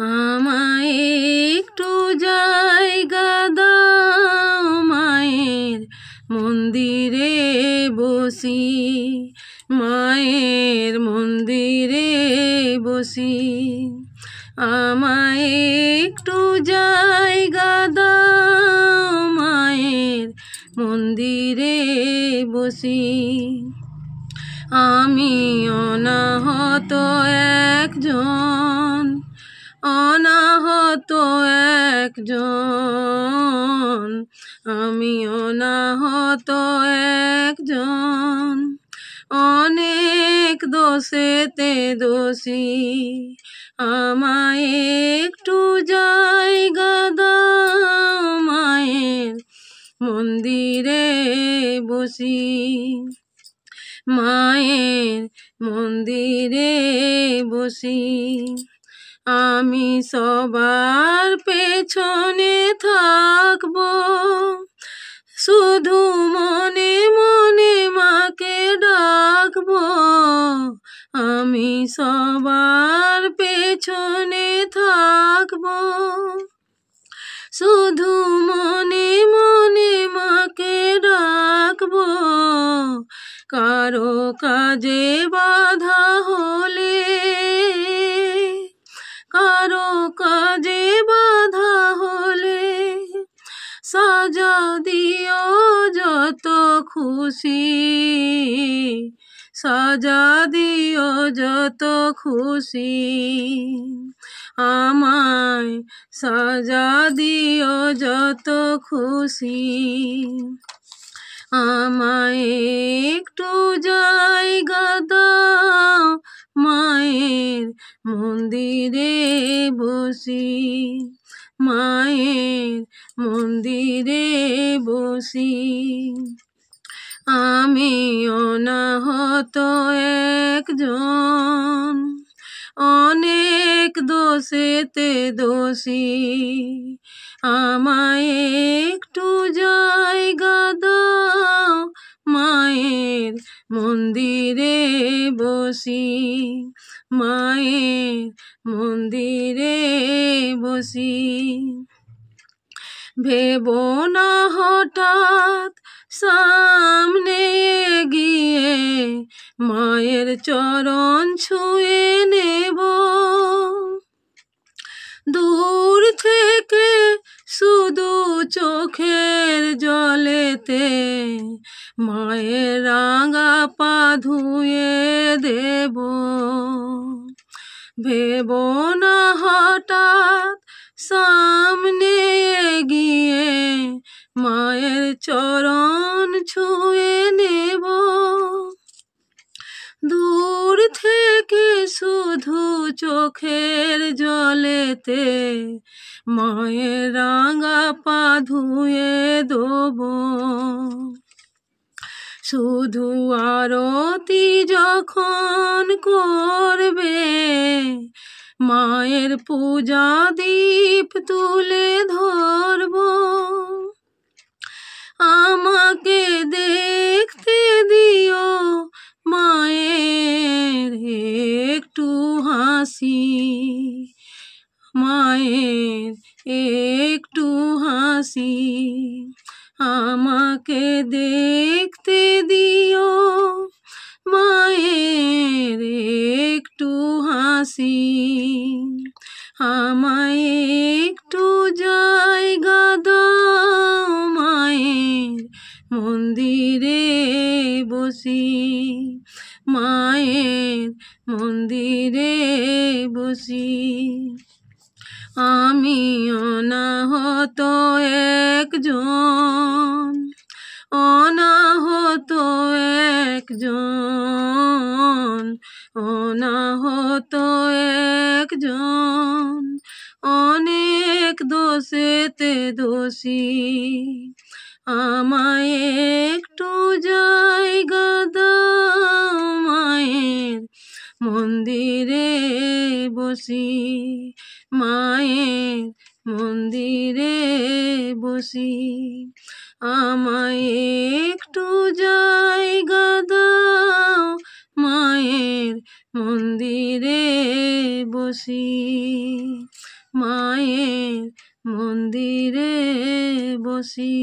আমায় একটু জায়গা দাও মায়ের মন্দিরে বসি, মায়ের মন্দিরে বসি। আমায় একটু জায়গা দাও মায়ের মন্দিরে বসি। আমি অনাহত একজন, অনাহত একজন, আমি অনাহত একজন, অনেক দোষেতে দোষী। আমায় একটু জায়গা দাও মায়ের মন্দিরে বসি, মায়ের মন্দিরে বসি। আমি সবার পেছনে থাকবো, শুধু মনে মনে মাকে ডাকবো। আমি সবার পেছনে থাকবো, শুধু মনে মনে মাকে ডাকবো। কারো কাজে বাধা হলে, কারো কাজে বাধা হলে সাজা দিও যত খুশি, সাজা দিও যত খুশি। আমায় সাজা দিও যত খুশি। আমায় একটু জায়গা দাও মায়ের মন্দিরে বসি, মায়ের মন্দিরে বসি। আমি অনাহত একজন, অনেক দোষেতে দোষী। আমায় একটু জায়গা দাও মায়ের মন্দিরে বসি, মায়ের মন্দিরে বসি। ভেবো না হঠাৎ সামনে গিয়ে মায়ের চরণ ছুঁয়ে নেব, দূর থেকে শুধু চোখের জলেতে মায়ের রাঙা পা ধুয়ে দেব। ভেবো না হঠাৎ সামনে গিয়ে মায়ের চরণ ছুঁয়ে নেব, দূর থেকে শুধু চোখের জলেতে মায়ের রাঙা পা ধুয়ে দেব। শুধু আরতি যখন করবে মায়ের পূজা দীপ তুলে ধরব। আমাকে দেখতে দিও মায়ের একটু হাসি, মায়ের একটু হাসি। আমাকে দেখতে দিও মায়ের একটু হাসি। আমায় একটু জায়গা দাও মায়ের মন্দিরে বসি, মায়ের মন্দিরে বসি। আমি অনাহত একজন, অনাহত একজন, অনাহত একজন, অনেক দোষেতে দোষী। আমায় একটু জায়গা দাও মায়ের মন্দিরে বসি, মায়ের মন্দিরে বসি। আমায় একটু জায়গা দাও মায়ের মন্দিরে বসি, মায়ের মন্দিরে বসি।